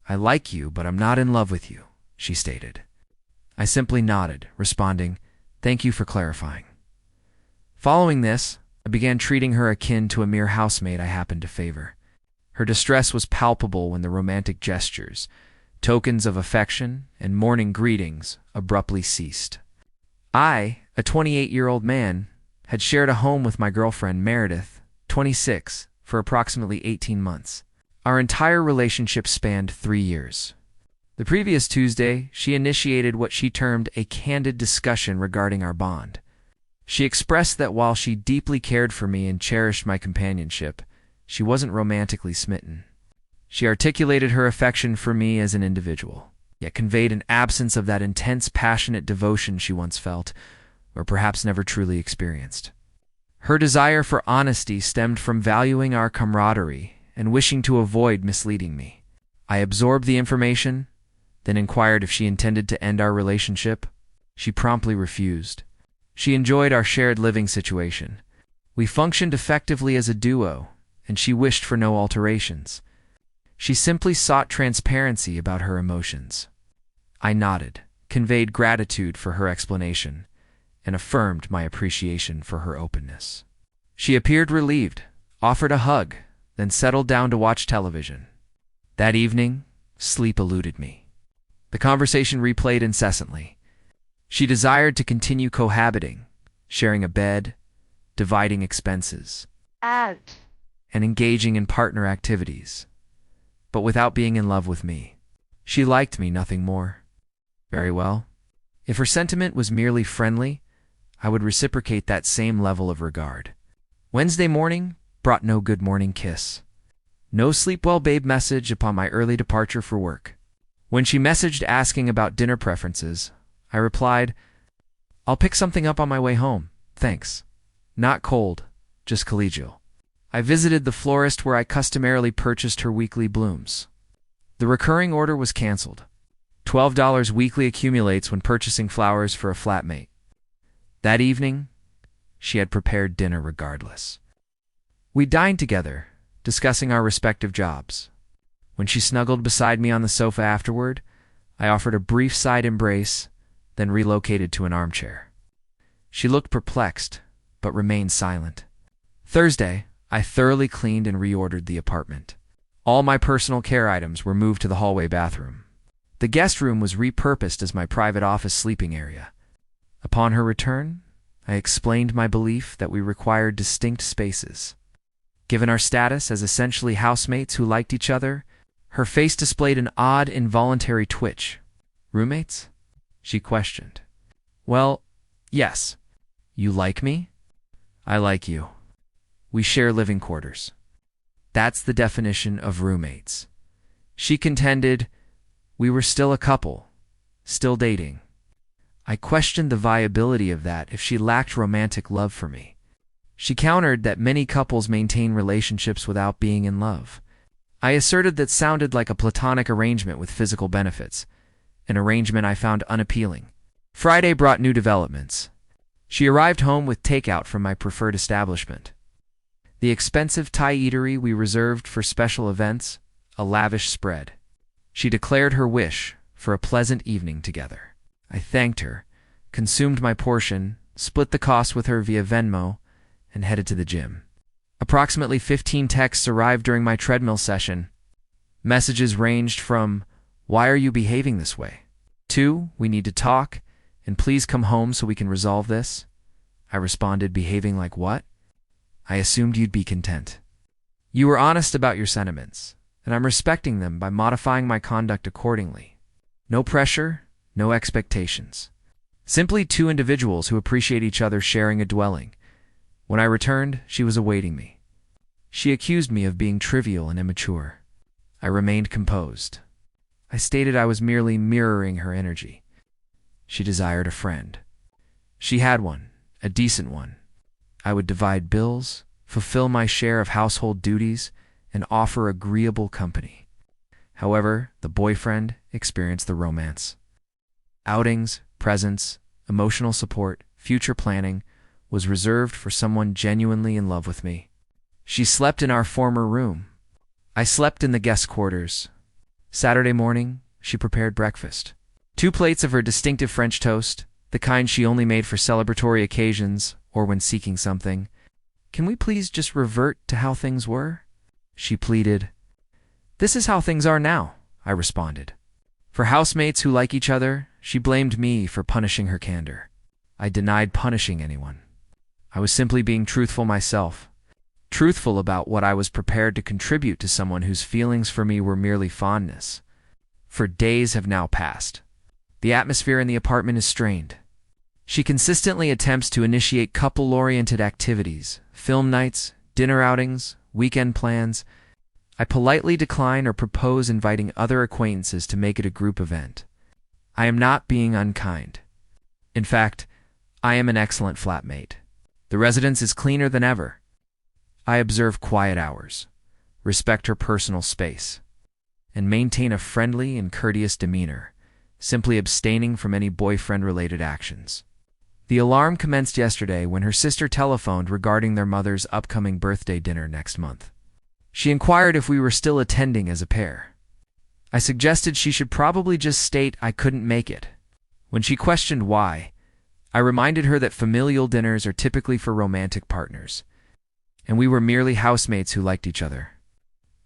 "I like you, but I'm not in love with you," she stated. I simply nodded, responding, "Thank you for clarifying." Following this, I began treating her akin to a mere housemate I happened to favor. Her distress was palpable when the romantic gestures, tokens of affection, and morning greetings abruptly ceased. I, a 28-year-old man, had shared a home with my girlfriend, Meredith, 26, for approximately 18 months. Our entire relationship spanned 3 years. The previous Tuesday, she initiated what she termed a candid discussion regarding our bond. She expressed that while she deeply cared for me and cherished my companionship, she wasn't romantically smitten. She articulated her affection for me as an individual, yet conveyed an absence of that intense, passionate devotion she once felt, or perhaps never truly experienced. Her desire for honesty stemmed from valuing our camaraderie and wishing to avoid misleading me. I absorbed the information, then inquired if she intended to end our relationship. She promptly refused. She enjoyed our shared living situation. We functioned effectively as a duo, and she wished for no alterations. She simply sought transparency about her emotions. I nodded, conveyed gratitude for her explanation, and affirmed my appreciation for her openness. She appeared relieved, offered a hug, then settled down to watch television. That evening, sleep eluded me. The conversation replayed incessantly. She desired to continue cohabiting, sharing a bed, dividing expenses, and engaging in partner activities, but without being in love with me. She liked me, nothing more. Very well. If her sentiment was merely friendly, I would reciprocate that same level of regard. Wednesday morning brought no good morning kiss. No sleep well babe message upon my early departure for work. When she messaged asking about dinner preferences, I replied, "I'll pick something up on my way home, thanks. Not cold, just collegial." I visited the florist where I customarily purchased her weekly blooms. The recurring order was canceled. $12 weekly accumulates when purchasing flowers for a flatmate. That evening, she had prepared dinner regardless. We dined together, discussing our respective jobs. When she snuggled beside me on the sofa afterward, I offered a brief side embrace, then relocated to an armchair. She looked perplexed, but remained silent. Thursday, I thoroughly cleaned and reordered the apartment. All my personal care items were moved to the hallway bathroom. The guest room was repurposed as my private office sleeping area. Upon her return, I explained my belief that we required distinct spaces. Given our status as essentially housemates who liked each other, her face displayed an odd, involuntary twitch. "Roommates?" she questioned. "Well, yes. You like me? I like you. We share living quarters. That's the definition of roommates." She contended we were still a couple, still dating. I questioned the viability of that if she lacked romantic love for me. She countered that many couples maintain relationships without being in love. I asserted that sounded like a platonic arrangement with physical benefits, an arrangement I found unappealing. Friday brought new developments. She arrived home with takeout from my preferred establishment. The expensive Thai eatery we reserved for special events, a lavish spread. She declared her wish for a pleasant evening together. I thanked her, consumed my portion, split the cost with her via Venmo, and headed to the gym. Approximately 15 texts arrived during my treadmill session. Messages ranged from, "Why are you behaving this way?" to, "We need to talk, and please come home so we can resolve this." I responded, "Behaving like what? I assumed you'd be content. You were honest about your sentiments, and I'm respecting them by modifying my conduct accordingly. No pressure, no expectations. Simply two individuals who appreciate each other sharing a dwelling." When I returned, she was awaiting me. She accused me of being trivial and immature. I remained composed. I stated I was merely mirroring her energy. She desired a friend. She had one, a decent one. I would divide bills, fulfill my share of household duties, and offer agreeable company. However, the boyfriend experienced the romance. Outings, presents, emotional support, future planning was reserved for someone genuinely in love with me. She slept in our former room. I slept in the guest quarters. Saturday morning, she prepared breakfast. 2 plates of her distinctive French toast, the kind she only made for celebratory occasions or when seeking something. "Can we please just revert to how things were?" she pleaded. "This is how things are now," I responded. For housemates who like each other, she blamed me for punishing her candor. I denied punishing anyone. I was simply being truthful myself, truthful about what I was prepared to contribute to someone whose feelings for me were merely fondness. For days have now passed. The atmosphere in the apartment is strained. She consistently attempts to initiate couple-oriented activities, film nights, dinner outings, weekend plans. I politely decline or propose inviting other acquaintances to make it a group event. I am not being unkind. In fact, I am an excellent flatmate. The residence is cleaner than ever. I observe quiet hours, respect her personal space, and maintain a friendly and courteous demeanor, simply abstaining from any boyfriend-related actions. The alarm commenced yesterday when her sister telephoned regarding their mother's upcoming birthday dinner next month. She inquired if we were still attending as a pair. I suggested she should probably just state I couldn't make it. When she questioned why, I reminded her that familial dinners are typically for romantic partners, and we were merely housemates who liked each other.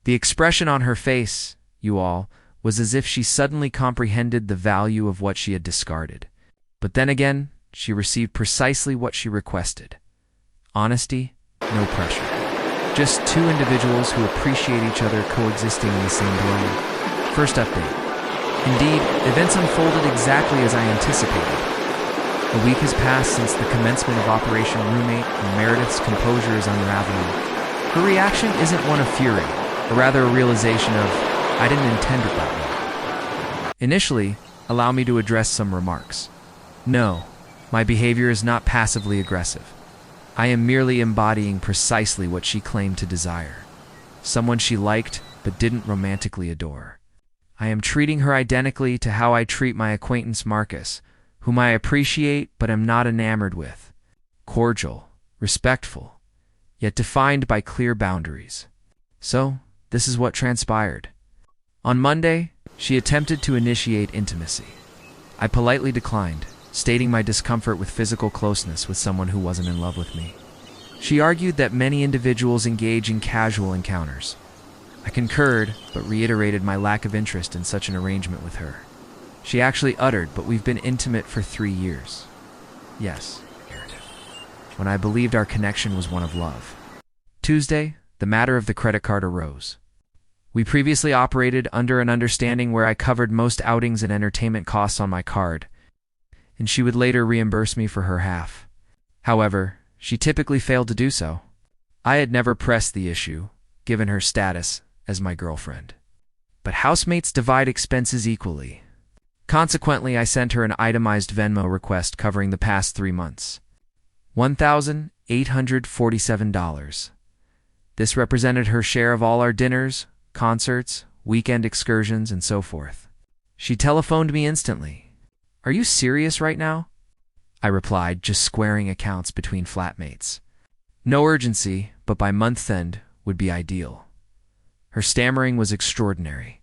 The expression on her face, you all, was as if she suddenly comprehended the value of what she had discarded. But then again, she received precisely what she requested. Honesty, no pressure. Just 2 individuals who appreciate each other coexisting in the same dwelling. First update. Indeed, events unfolded exactly as I anticipated. A week has passed since the commencement of Operation Roommate, and Meredith's composure is unraveling. Her reaction isn't one of fury, but rather a realization of, I didn't intend it that way. Initially, allow me to address some remarks. No, my behavior is not passively aggressive. I am merely embodying precisely what she claimed to desire. Someone she liked, but didn't romantically adore. I am treating her identically to how I treat my acquaintance Marcus, whom I appreciate but am not enamored with. Cordial, respectful, yet defined by clear boundaries. So, this is what transpired. On Monday, she attempted to initiate intimacy. I politely declined, stating my discomfort with physical closeness with someone who wasn't in love with me. She argued that many individuals engage in casual encounters. I concurred, but reiterated my lack of interest in such an arrangement with her. She actually uttered, "But we've been intimate for 3 years." Yes, when I believed our connection was one of love. Tuesday, the matter of the credit card arose. We previously operated under an understanding where I covered most outings and entertainment costs on my card, and she would later reimburse me for her half. However, she typically failed to do so. I had never pressed the issue, given her status as my girlfriend. But housemates divide expenses equally. Consequently, I sent her an itemized Venmo request covering the past 3 months. $1,847. This represented her share of all our dinners, concerts, weekend excursions, and so forth. She telephoned me instantly. "Are you serious right now?" I replied, just squaring accounts between flatmates. No urgency, but by month's end would be ideal. Her stammering was extraordinary.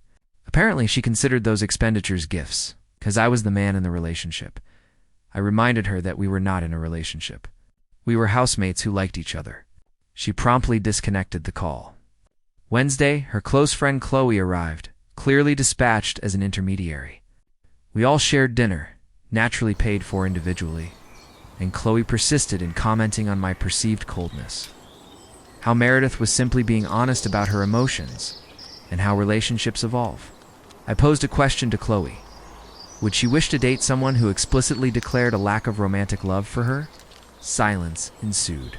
Apparently, she considered those expenditures gifts, because I was the man in the relationship. I reminded her that we were not in a relationship. We were housemates who liked each other. She promptly disconnected the call. Wednesday, her close friend Qley arrived, clearly dispatched as an intermediary. We all shared dinner, naturally paid for individually, and Qley persisted in commenting on my perceived coldness. How Meredith was simply being honest about her emotions, and how relationships evolve. I posed a question to Qley. Would she wish to date someone who explicitly declared a lack of romantic love for her? Silence ensued.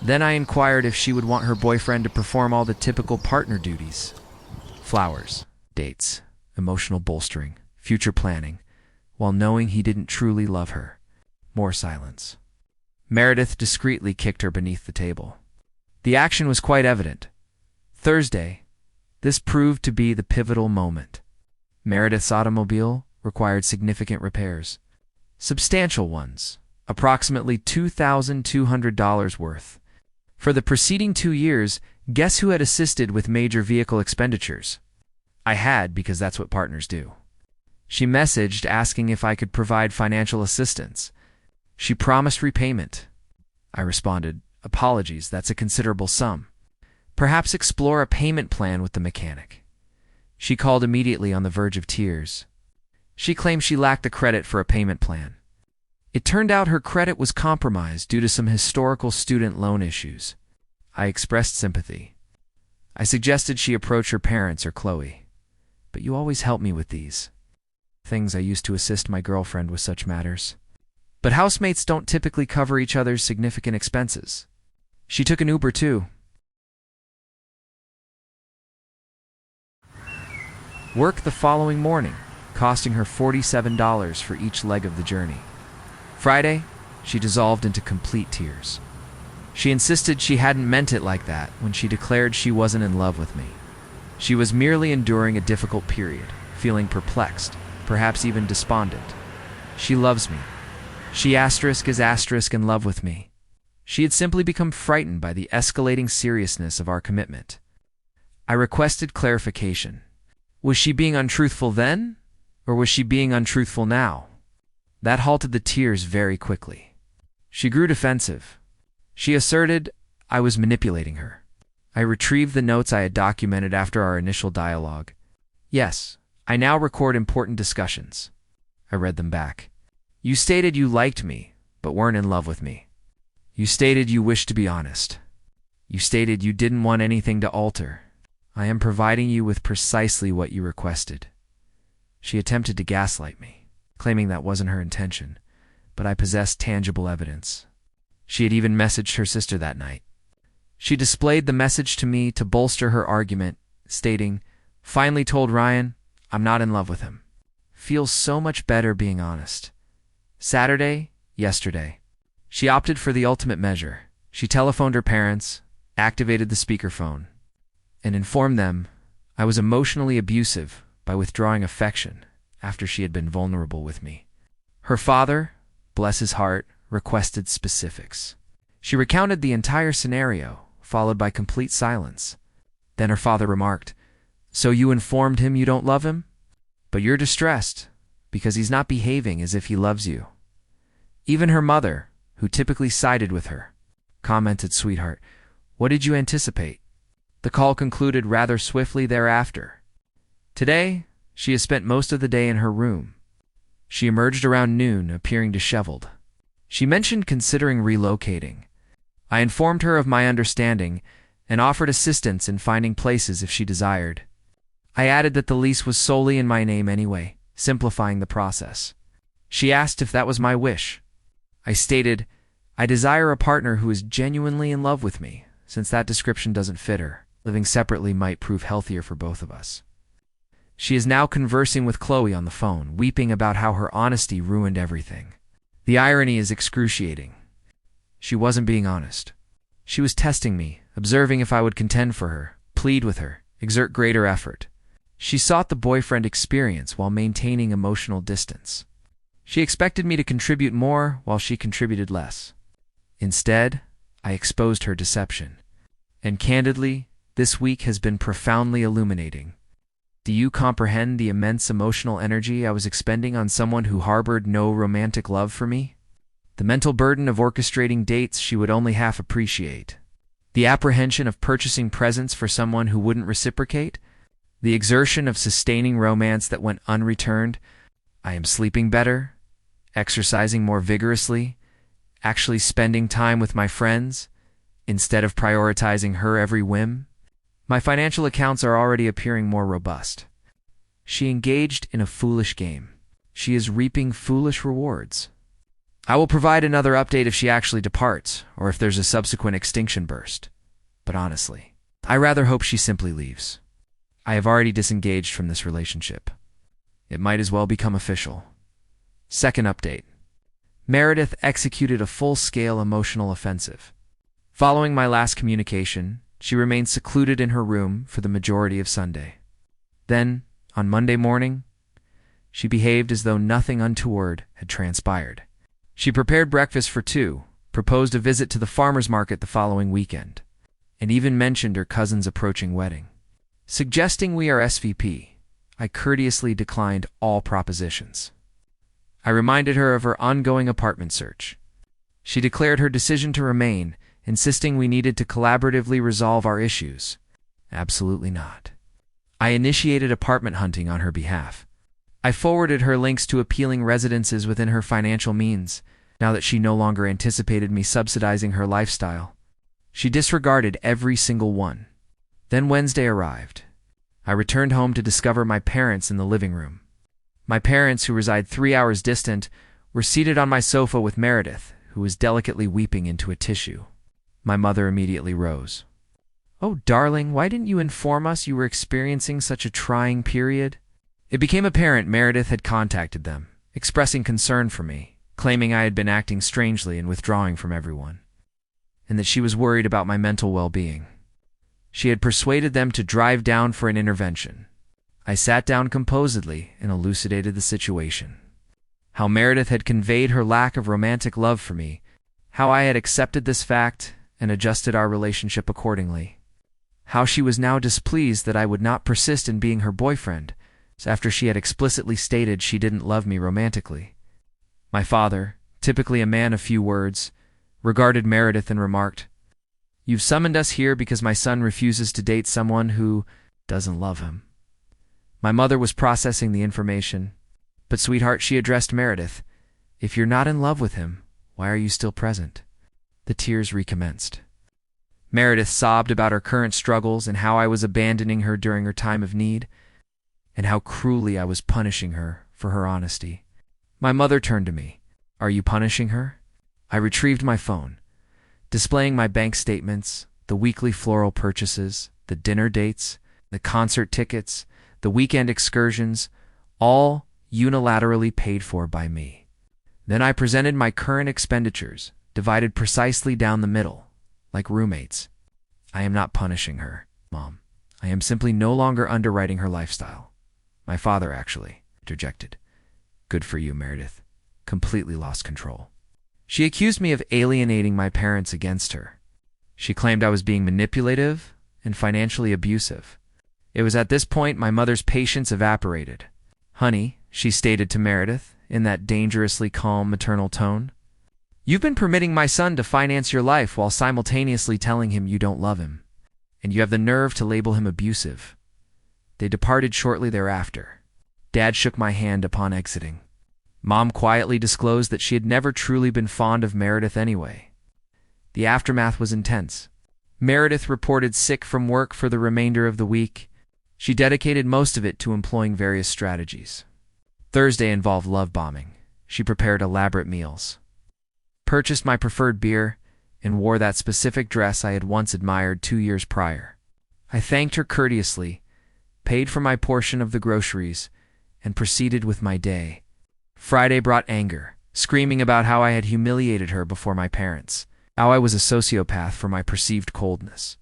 Then I inquired if she would want her boyfriend to perform all the typical partner duties. Flowers, dates, emotional bolstering, future planning, while knowing he didn't truly love her. More silence. Meredith discreetly kicked her beneath the table. The action was quite evident. Thursday, this proved to be the pivotal moment. Meredith's automobile required significant repairs. Substantial ones, approximately $2,200 worth. For the preceding 2 years, guess who had assisted with major vehicle expenditures? I had, because that's what partners do. She messaged asking if I could provide financial assistance. She promised repayment. I responded, apologies, that's a considerable sum. Perhaps explore a payment plan with the mechanic. She called immediately, on the verge of tears. She claimed she lacked the credit for a payment plan. It turned out her credit was compromised due to some historical student loan issues. I expressed sympathy. I suggested she approach her parents or Qley. But you always help me with these things. I used to assist my girlfriend with such matters. But housemates don't typically cover each other's significant expenses. She took an Uber too. Work the following morning, costing her $47 for each leg of the journey. Friday, she dissolved into complete tears. She insisted she hadn't meant it like that when she declared she wasn't in love with me. She was merely enduring a difficult period, feeling perplexed, perhaps even despondent. She loves me. She is in love with me. She had simply become frightened by the escalating seriousness of our commitment. I requested clarification. Was she being untruthful then, or was she being untruthful now? That halted the tears very quickly. She grew defensive. She asserted I was manipulating her. I retrieved the notes I had documented after our initial dialogue. Yes, I now record important discussions. I read them back. You stated you liked me, but weren't in love with me. You stated you wished to be honest. You stated you didn't want anything to alter. I am providing you with precisely what you requested. She attempted to gaslight me, claiming that wasn't her intention, but I possessed tangible evidence. She had even messaged her sister that night. She displayed the message to me to bolster her argument, stating, "Finally told Ryan, I'm not in love with him. Feels so much better being honest." Saturday, yesterday. She opted for the ultimate measure. She telephoned her parents, activated the speakerphone, and informed them I was emotionally abusive by withdrawing affection after she had been vulnerable with me. Her father, bless his heart, requested specifics. She recounted the entire scenario, followed by complete silence. Then her father remarked, "So you informed him you don't love him? But you're distressed because he's not behaving as if he loves you." Even her mother, who typically sided with her, commented, "Sweetheart, what did you anticipate?" The call concluded rather swiftly thereafter. Today, she has spent most of the day in her room. She emerged around noon, appearing disheveled. She mentioned considering relocating. I informed her of my understanding and offered assistance in finding places if she desired. I added that the lease was solely in my name anyway, simplifying the process. She asked if that was my wish. I stated, I desire a partner who is genuinely in love with me, since that description doesn't fit her. Living separately might prove healthier for both of us. She is now conversing with Qley on the phone, weeping about how her honesty ruined everything. The irony is excruciating. She wasn't being honest. She was testing me, observing if I would contend for her, plead with her, exert greater effort. She sought the boyfriend experience while maintaining emotional distance. She expected me to contribute more while she contributed less. Instead, I exposed her deception. And candidly, this week has been profoundly illuminating. Do you comprehend the immense emotional energy I was expending on someone who harbored no romantic love for me? The mental burden of orchestrating dates she would only half appreciate. The apprehension of purchasing presents for someone who wouldn't reciprocate. The exertion of sustaining romance that went unreturned. I am sleeping better, exercising more vigorously, actually spending time with my friends, instead of prioritizing her every whim. My financial accounts are already appearing more robust. She engaged in a foolish game. She is reaping foolish rewards. I will provide another update if she actually departs, or if there's a subsequent extinction burst. But honestly, I rather hope she simply leaves. I have already disengaged from this relationship. It might as well become official. Second update. Meredith executed a full-scale emotional offensive. Following my last communication, she remained secluded in her room for the majority of Sunday. Then, on Monday morning, she behaved as though nothing untoward had transpired. She prepared breakfast for two, proposed a visit to the farmer's market the following weekend, and even mentioned her cousin's approaching wedding. Suggesting we are SVP, I courteously declined all propositions. I reminded her of her ongoing apartment search. She declared her decision to remain, insisting we needed to collaboratively resolve our issues. Absolutely not. I initiated apartment hunting on her behalf. I forwarded her links to appealing residences within her financial means, now that she no longer anticipated me subsidizing her lifestyle. She disregarded every single one. Then Wednesday arrived. I returned home to discover my parents in the living room. My parents, who reside 3 hours distant, were seated on my sofa with Meredith, who was delicately weeping into a tissue. My mother immediately rose. "Oh, darling, why didn't you inform us you were experiencing such a trying period?" It became apparent Meredith had contacted them, expressing concern for me, claiming I had been acting strangely and withdrawing from everyone, and that she was worried about my mental well-being. She had persuaded them to drive down for an intervention. I sat down composedly and elucidated the situation. How Meredith had conveyed her lack of romantic love for me, how I had accepted this fact and adjusted our relationship accordingly, how she was now displeased that I would not persist in being her boyfriend, after she had explicitly stated she didn't love me romantically. My father, typically a man of few words, regarded Meredith and remarked, "You've summoned us here because my son refuses to date someone who doesn't love him." My mother was processing the information. "But sweetheart," she addressed Meredith, "if you're not in love with him, why are you still present?" The tears recommenced. Meredith sobbed about her current struggles and how I was abandoning her during her time of need, and how cruelly I was punishing her for her honesty. My mother turned to me. "Are you punishing her?" I retrieved my phone, displaying my bank statements, the weekly floral purchases, the dinner dates, the concert tickets, the weekend excursions, all unilaterally paid for by me. Then I presented my current expenditures, divided precisely down the middle, like roommates. "I am not punishing her, Mom. I am simply no longer underwriting her lifestyle." My father actually interjected. "Good for you, Meredith. Completely lost control." She accused me of alienating my parents against her. She claimed I was being manipulative and financially abusive. It was at this point my mother's patience evaporated. "Honey," she stated to Meredith in that dangerously calm maternal tone, "you've been permitting my son to finance your life while simultaneously telling him you don't love him, and you have the nerve to label him abusive." They departed shortly thereafter. Dad shook my hand upon exiting. Mom quietly disclosed that she had never truly been fond of Meredith anyway. The aftermath was intense. Meredith reported sick from work for the remainder of the week. She dedicated most of it to employing various strategies. Thursday involved love bombing. She prepared elaborate meals, purchased my preferred beer, and wore that specific dress I had once admired 2 years prior. I thanked her courteously, paid for my portion of the groceries, and proceeded with my day. Friday brought anger, screaming about how I had humiliated her before my parents, how I was a sociopath for my perceived coldness.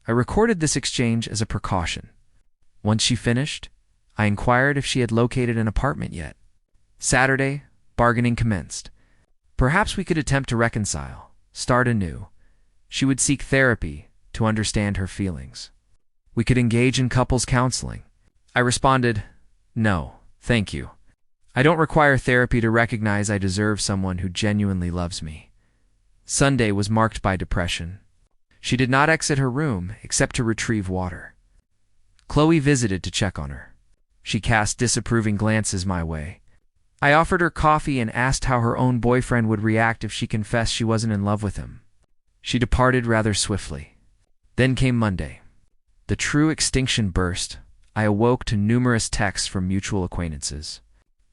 I recorded this exchange as a precaution. Once she finished, I inquired if she had located an apartment yet. Saturday, bargaining commenced. Perhaps we could attempt to reconcile, start anew. She would seek therapy to understand her feelings. We could engage in couples counseling. I responded, "No, thank you. I don't require therapy to recognize I deserve someone who genuinely loves me." Sunday was marked by depression. She did not exit her room except to retrieve water. Qley visited to check on her. She cast disapproving glances my way. I offered her coffee and asked how her own boyfriend would react if she confessed she wasn't in love with him. She departed rather swiftly. Then came Monday. The true extinction burst. I awoke to numerous texts from mutual acquaintances.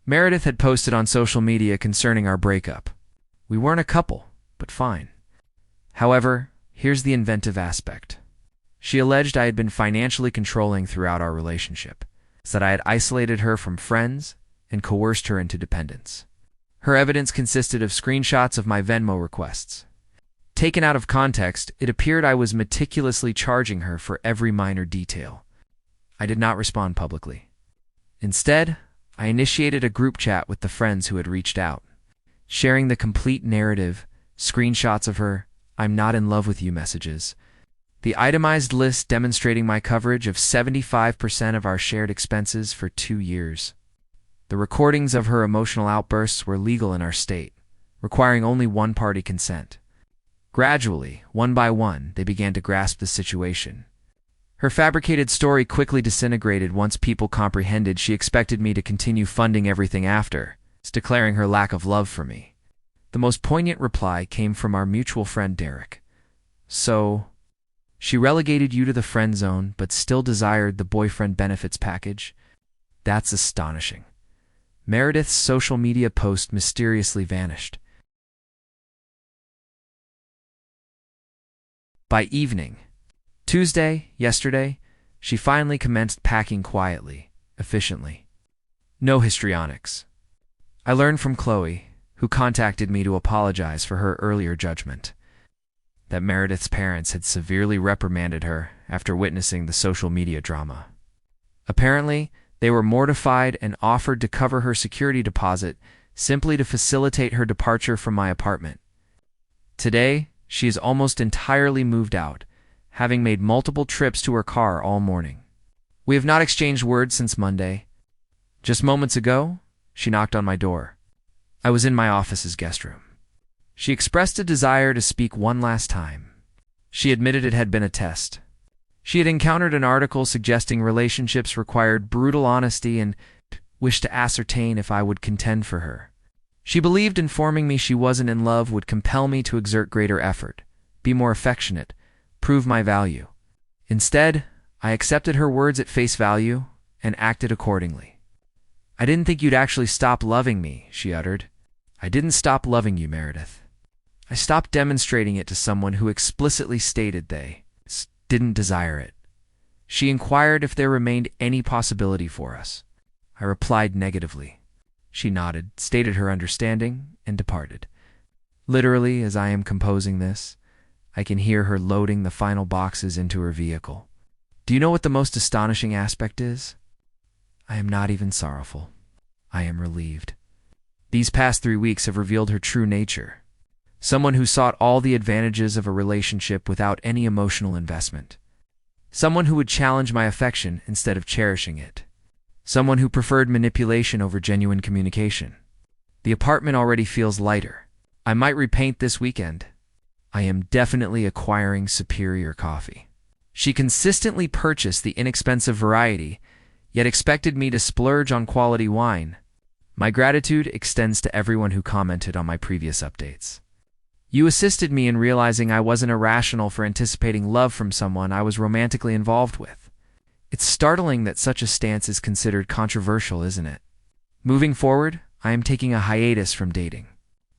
Meredith had posted on social media concerning our breakup. We weren't a couple, but fine. However, here's the inventive aspect. She alleged I had been financially controlling throughout our relationship, that I had isolated her from friends and coerced her into dependence. Her evidence consisted of screenshots of my Venmo requests. Taken out of context, it appeared I was meticulously charging her for every minor detail. I did not respond publicly. Instead, I initiated a group chat with the friends who had reached out, sharing the complete narrative, screenshots of her "I'm not in love with you" messages, The itemized list demonstrating my coverage of 75% of our shared expenses for 2 years. The recordings of her emotional outbursts were legal in our state, requiring only one-party consent. Gradually, one by one, they began to grasp the situation. Her fabricated story quickly disintegrated once people comprehended she expected me to continue funding everything after, declaring her lack of love for me. The most poignant reply came from our mutual friend Derek. So, she relegated you to the friend zone but still desired the boyfriend benefits package? That's astonishing. Meredith's social media post mysteriously vanished. By evening, Tuesday, yesterday, she finally commenced packing quietly, efficiently. No histrionics. I learned from Qley, who contacted me to apologize for her earlier judgment, that Meredith's parents had severely reprimanded her after witnessing the social media drama. Apparently, they were mortified and offered to cover her security deposit simply to facilitate her departure from my apartment. Today, she is almost entirely moved out, having made multiple trips to her car all morning. We have not exchanged words since Monday. Just moments ago, she knocked on my door. I was in my office's guest room. She expressed a desire to speak one last time. She admitted it had been a test. She had encountered an article suggesting relationships required brutal honesty and wished to ascertain if I would contend for her. She believed informing me she wasn't in love would compel me to exert greater effort, be more affectionate, prove my value. Instead, I accepted her words at face value and acted accordingly. I didn't think you'd actually stop loving me, she uttered. I didn't stop loving you, Meredith. I stopped demonstrating it to someone who explicitly stated they didn't desire it. She inquired if there remained any possibility for us. I replied negatively. She nodded, stated her understanding, and departed. Literally, as I am composing this, I can hear her loading the final boxes into her vehicle. Do you know what the most astonishing aspect is? I am not even sorrowful. I am relieved. These past 3 weeks have revealed her true nature. Someone who sought all the advantages of a relationship without any emotional investment. Someone who would challenge my affection instead of cherishing it. Someone who preferred manipulation over genuine communication. The apartment already feels lighter. I might repaint this weekend. I am definitely acquiring superior coffee. She consistently purchased the inexpensive variety, yet expected me to splurge on quality wine. My gratitude extends to everyone who commented on my previous updates. You assisted me in realizing I wasn't irrational for anticipating love from someone I was romantically involved with. It's startling that such a stance is considered controversial, isn't it? Moving forward, I am taking a hiatus from dating.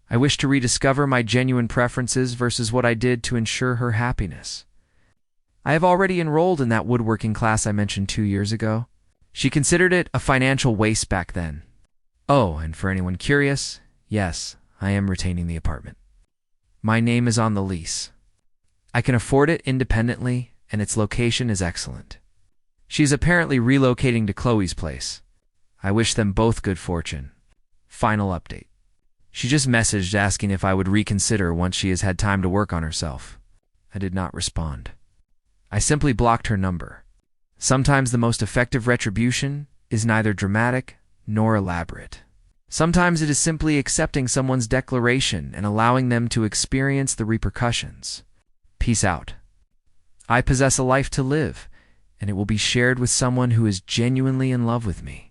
I wish to rediscover my genuine preferences versus what I did to ensure her happiness. I have already enrolled in that woodworking class I mentioned 2 years ago. She considered it a financial waste back then. Oh, and for anyone curious, yes, I am retaining the apartment. My name is on the lease. I can afford it independently, and its location is excellent. She's apparently relocating to Chloe's place. I wish them both good fortune. Final update. She just messaged asking if I would reconsider once she has had time to work on herself. I did not respond. I simply blocked her number. Sometimes the most effective retribution is neither dramatic nor elaborate. Sometimes it is simply accepting someone's declaration and allowing them to experience the repercussions. Peace out. I possess a life to live, and it will be shared with someone who is genuinely in love with me.